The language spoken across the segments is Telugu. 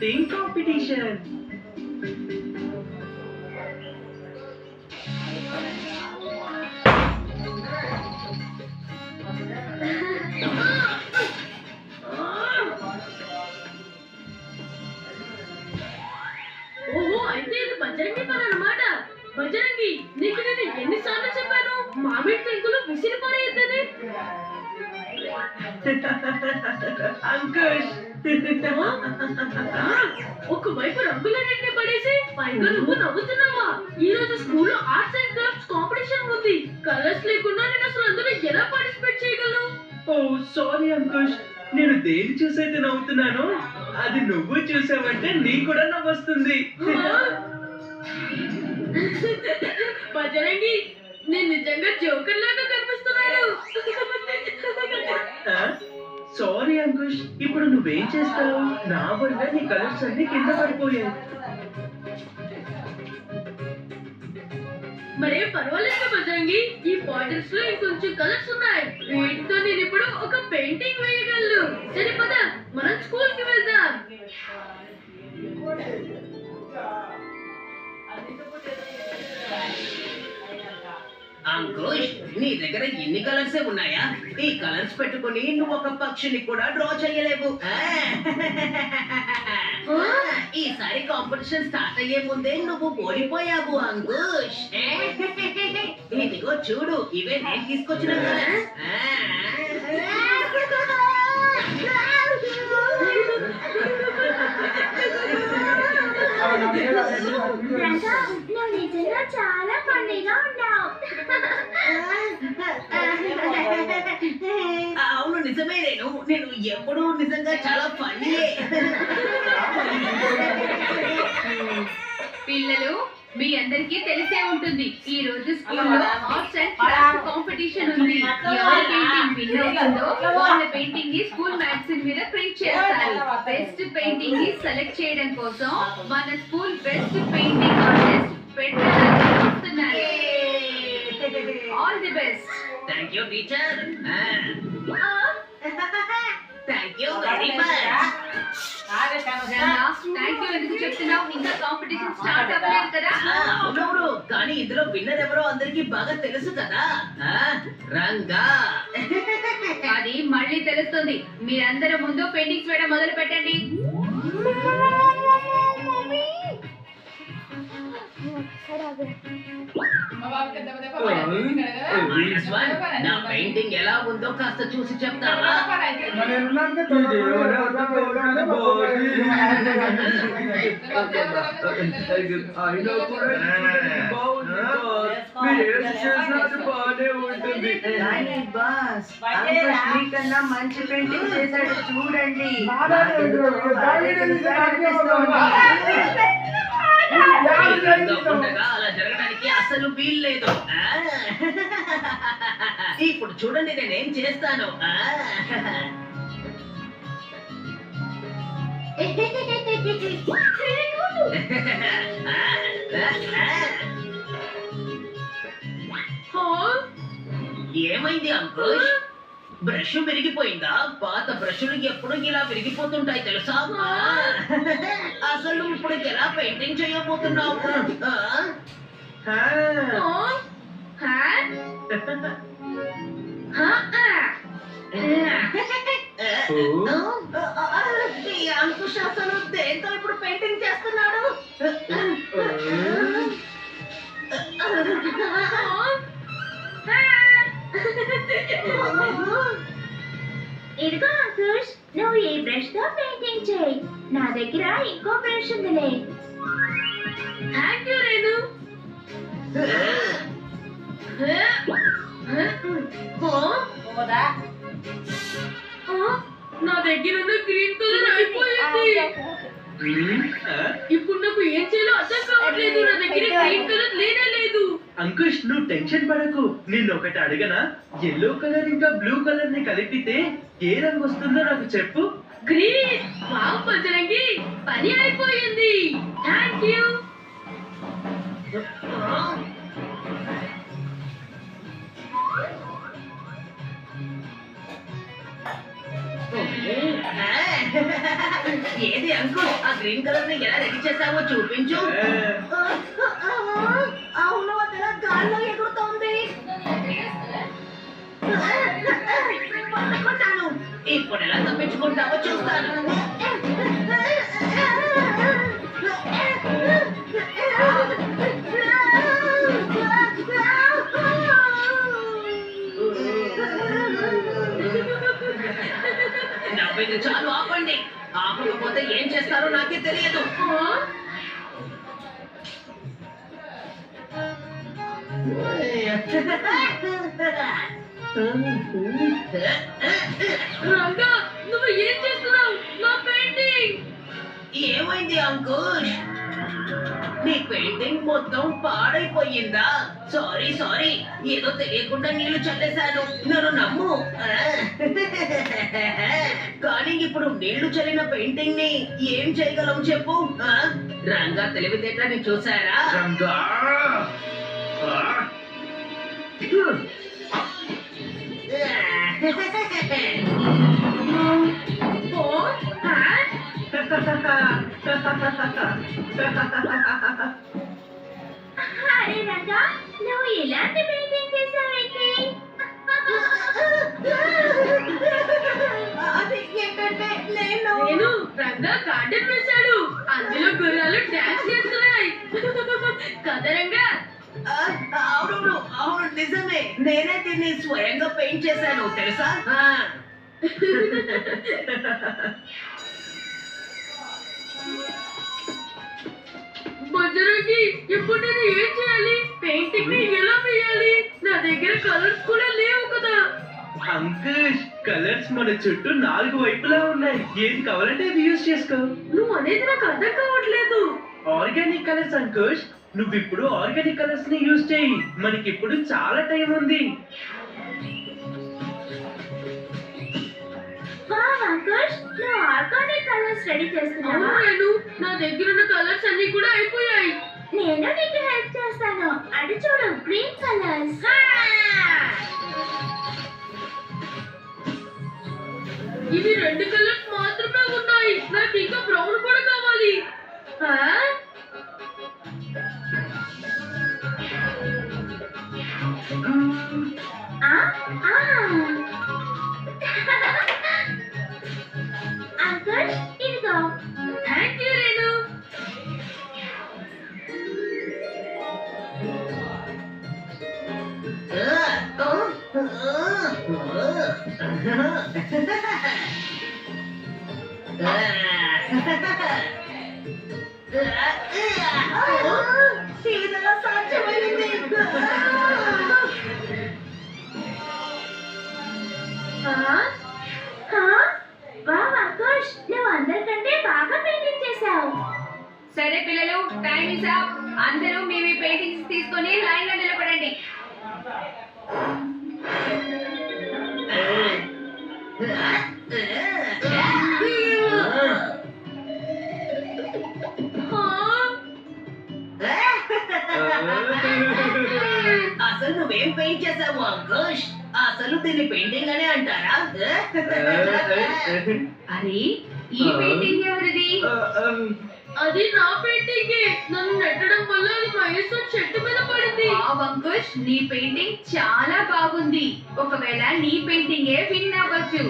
Painting competition. ఓహో, అయితే ఇది బజరంగి పని అన్నమాట. బజరంగి, నీకు నేను ఎన్నిసార్లు చెప్పాను మామిడి పెంకులు విసిరి పడేయద్దని? అంకుష్, ఒకవైపు రంగులన్నింటినీ పడేసి పైగా నువ్వు నవ్వుతున్నావా? ఈ రోజు స్కూల్లో ఆర్ట్స్ అండ్ క్రాఫ్ట్స్ కాంపిటీషన్ ఉంది. కలర్స్ లేకుండా నేను అసలు అందులో ఎలా పార్టిసిపేట్ చేయగలను? ఓ సారీ అంకుష్, నేను దేని చూసైతే నవ్వుతున్నానో అది నువ్వు చూసావంటే నీకు కూడా నవ్వొస్తుంది. బజరంగి, నేను నిజంగా జోకర్ లాగా కనిపిస్తున్నాను. సారీ అంకుష్, ఇప్పుడు నువ్వేం చేస్తావు? నా వల్ల నీ కలర్స్ అన్ని కింద పడిపోయాయి. మరేం పర్వాలేదు బజరంగి, ఈ బాటిల్స్ లో ఇంకొంచెం కలర్స్ ఉన్నాయి. వీటితో నేను ఇప్పుడు ఒక పెయింటింగ్ వేయగలను. సరే పద, మనం స్కూల్ కి వెళ్దాం. అంకుష్, నీ దగ్గర ఎన్ని కలర్స్ ఉన్నాయా? ఈ కలర్స్ పెట్టుకుని నువ్వు ఒక పక్షిని కూడా డ్రా చేయలేవు. ఈసారి కాంపిటీషన్ స్టార్ట్ అయ్యే ముందే నువ్వు ఓడిపోయావు అంకుష్. ఇదిగో చూడు, ఇవే నేను తీసుకొచ్చిన కలర్స్. నువ్వు నిజంగా చాలా ఫన్నీగా ఉన్నావు. అవును, నిజమే. నేను ఎప్పుడు నిజంగా చాలా ఫన్నీయే. పిల్లలు, మీ అందరికీ తెలిసే ఉంటుంది, ఈ రోజు స్కూల్లో ఆర్ట్స్ అండ్ క్రాఫ్ట్ కాంపిటీషన్ ఉంది. ఎవరి పెయింటింగ్ విన్ అవుతుందో వాళ్ళ పెయింటింగ్ ని స్కూల్ మ్యాగజైన్ మీద ప్రింట్ చేస్తారు. బెస్ట్ పెయింటింగ్ ని సెలెక్ట్ చేయడం కోసం మన స్కూల్ బెస్ట్ పెయింటింగ్ ఆర్టిస్ట్ పెట్టడానికి వస్తున్నారు. All the best. Thank you teacher. Thank you very much. Thank you ఎందుకు చెప్తున్నావు? ఇంకా కాంపిటీషన్ స్టార్ట్ అవ్వలేదు కదా? అవునవును, కానీ ఇందులో విన్నర్ ఎవరో అందరికి బాగా తెలుసు కదా. రంగా. అది మళ్ళీ తెలుస్తుంది. మీరందరూ ముందు పెయింటింగ్స్ వేయడం మొదలు పెట్టండి. నా పెయింటింగ్ ఎలా ఉందో కాస్త చూసి చెప్తావా? కన్నా మంచి పెయింటింగ్ చేశాడు చూడండి. అలా జరగడానికి అసలు వీల్లేదు. ఇప్పుడు చూడండి నేనేం చేస్తాను. ఏమైంది అంకుష్? బ్రష్ విరిగిపోయిందా? పాత బ్రష్లు ఎప్పుడు ఇలా విరిగిపోతుంటాయి తెలుసా? అసలు నువ్వు ఇప్పుడు ఎలా పెయింటింగ్ చేయబోతున్నావు? అంకుష్ అసలు దేంతో ఇప్పుడు పెయింటింగ్ చేస్తున్నాడు? ఇదిగో అంకుష్, నువ్వు ఈ బ్రష్ తో పెయింటింగ్ చేయి. నా దగ్గర ఇంకో బ్రష్ ఉందిలే. Thank you Renu. నా దగ్గర ఉన్న గ్రీన్ కలర్ అయిపోయింది. ఇప్పుడు నాకు ఏం చేయాలో అర్థం కావట్లేదు. నా దగ్గర గ్రీన్ కలర్ లేనే లేదు. అంకుష్, నువ్వు టెన్షన్ పడకు. నిన్ను ఒకటి అడగనా? ఎల్లో కలర్ ఇంకా బ్లూ కలర్ ని కలిపితే ఏ రంగు వస్తుందో నాకు చెప్పు. గ్రీన్. వావ్ బజరంగి, పని అయిపోయింది. Thank you. ఏది అంకుల్ ఆ గ్రీన్ కలర్ ని ఎలా రెడీ చేసావో చూపించు. అవును అతను గాల్లో ఎగురుతోంది. పట్టుకున్నాను. ఇప్పుడు ఎలా తప్పించుకుంటావో చూస్తాను. నవ్వింది చాలు, ఆపండి. ఆపకపోతే ఏం చేస్తారో నాకే తెలియదు. రంగా నువ్వు ఏం చేస్తున్నావు? నా పెయింటింగ్ ఏమైంది అంకుష్? నీ పెయింటింగ్ మొత్తం పాడైపోయిందా? సారీ సారీ, ఏదో తెలియకుండా నీళ్లు చల్లేశాను, నన్ను నమ్ము. కానీ ఇప్పుడు నీళ్లు చల్లిన పెయింటింగ్ ని ఏం చేయగలవు చెప్పు? రంగా తెలివితేటని చూసారా? రంగా అరే రంగా, నువ్వు ఇలాంటి పెయింటింగ్ చేసావేంటి? అది ఏంటంటే నేను రంగా గార్డెన్ వేశాడు, అందులో గుర్రాలు డాన్స్ చేస్తున్నాయి కదరంగా. అవును అవును నిజమే, నేనే దీన్ని స్వయంగా పెయింట్ చేశాను తెలుసా? బజరంగి ఇప్పుడు నేను ఏం చేయాలి? పెయింటింగ్ ని ఎలా వేయాలి? నా దగ్గర కలర్స్ కూడా లేవు కదా. అంకుష్, కలర్స్ మన చుట్టూ 4 వైపులా ఉన్నాయి, ఏది కావాలంటే అది యూజ్ చేసుకో. నువ్వు అనేది నాకు అర్థం కావట్లేదు. ఆర్గానిక్ కలర్స్ అంకుష్, నువ్వు ఇప్పుడు ఆర్గానిక్ కలర్స్ ని యూజ్ చేయి, మనకి ఇప్పుడు చాలా టైం ఉంది. వావ్ అంకుష్, నువ్వు ఆర్గానిక్ కలర్స్ రెడీ చేస్తున్నావా? నేను నా దగ్గర ఉన్న కలర్స్ అన్ని కూడా అయిపోయాయి. నేను నీకు హెల్ప్ చేస్తాను. అది చూడు, గ్రీన్ కలర్స్. ఇవి 2 కలర్స్ మాత్రమే ఉన్నాయి, నాకు ఇంకా బ్రౌన్ కూడా కావాలి. అంకుష్, ఇదిగో. Thank you Renu. ఇదిలా సాధ్యమైంది. వావ్ అంకుష్, నువ్వు అందరికంటే బాగా పెయింటింగ్ చేశావు. సరే పిల్లలు, టైం ఇస్ అప్. అందరూ మీ మీ పెయింటింగ్స్ తీసుకొని లైన్ లో నిలబడండి. అసలు నువ్వేం పెయింట్ చేసావు అంకుష్? అసలు దీన్ని పెయింటింగ్ అనే అంటారా? అరే ఈ పెయింటింగ్ ఎవరిది? అది నా పెయింటింగే. నన్ను నెట్టడం వల్ల అది మహేష్ చెట్టు మీద పడింది. అంకుష్, నీ పెయింటింగ్ చాలా బాగుంది. ఒకవేళ నీ పెయింటింగే విన్ అవ్వచ్చు.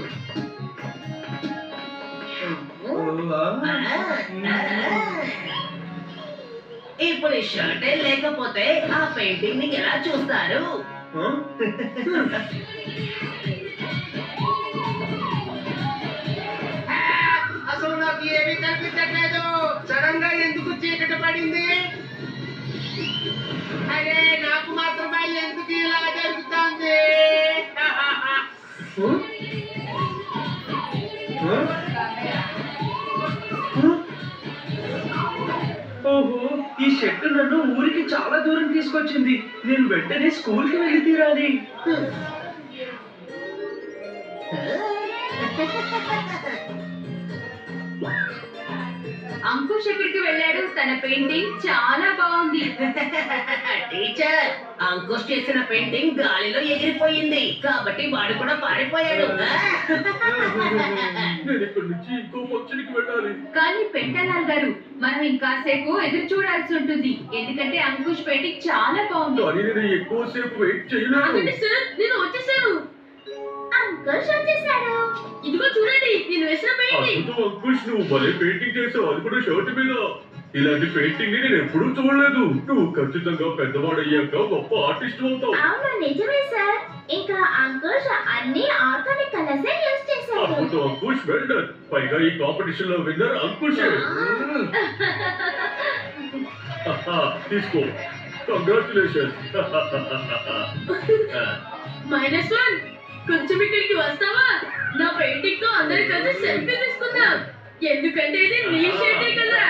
ఇప్పుడు ఈ షర్టే లేకపోతే ఆ పెయింటింగ్ ని ఎలా చూస్తారు? అసలు నాకు ఏమీ కనిపించట్లేదు. సడన్ గా ఎందుకు చీకటి పడింది? అరే నాకు మాత్రమే ఎందుకు ఇలా జరుగుతుంది? ఓహో, ఈ షర్ట్ నన్ను ఊరికి చాలా దూరం తీసుకొచ్చింది. నేను వెంటనే స్కూల్ కి వెళ్ళి తీరాలి. అంకుష్ ఎక్కడికి వెళ్ళాడు? తన పెయింటింగ్ చాలా బాగుంది. టీచర్, అంకుష్ చేసిన పెయింటింగ్ గాలిలో ఎగిరిపోయింది కాబట్టి వాడు కూడా పారిపోయాడు. నేను ఇక్కడి నుంచి ఇంకో ఫంక్షన్ కి వెళ్ళాలి. కానీ పెంటలాల్ గారు, మనం ఇంకాసేపు ఎదురు చూడాల్సి ఉంటుంది, ఎందుకంటే అంకుష్ పెయింటింగ్ చాలా బాగుంది. కానీ నేను ఎక్కువసేపు వెయిట్ చేయలేను. సార్, నేను వచ్చేసాను. అంకుష్ వచ్చేసాడు. ఇదిగో చూడండి, నేను వేసిన పెయింటింగ్. అద్భుతం అంకుష్, నువ్వు భలే పెయింటింగ్ చేసావు, అది కూడా షర్ట్ మీద. ఇలాంటి పెయింటింగ్ ని నేను ఎప్పుడూ చూడలేదు. నువ్వు ఖచ్చితంగా పెద్దవాడయ్యాక గొప్ప ఆర్టిస్ట్ అవుతావు. అవును, నిజమే సార్. ఇంకా అంకుష్ అన్ని ఆర్గానిక్ కలర్స్ యూజ్ చేశాడు. అద్భుతం అంకుష్, వెల్ డన్. పైగా ఈ కాంపిటీషన్ లో విన్నర్ అంకుషే. తీసుకో, కంగ్రాచులేషన్. -1, కొంచెం ఇక్కడికి వస్తావా? నా పెయింటింగ్ తో అందరి కలిసి సెల్ఫీ తీసుకుందాం, ఎందుకంటే ఇది నీ షేడే కదా.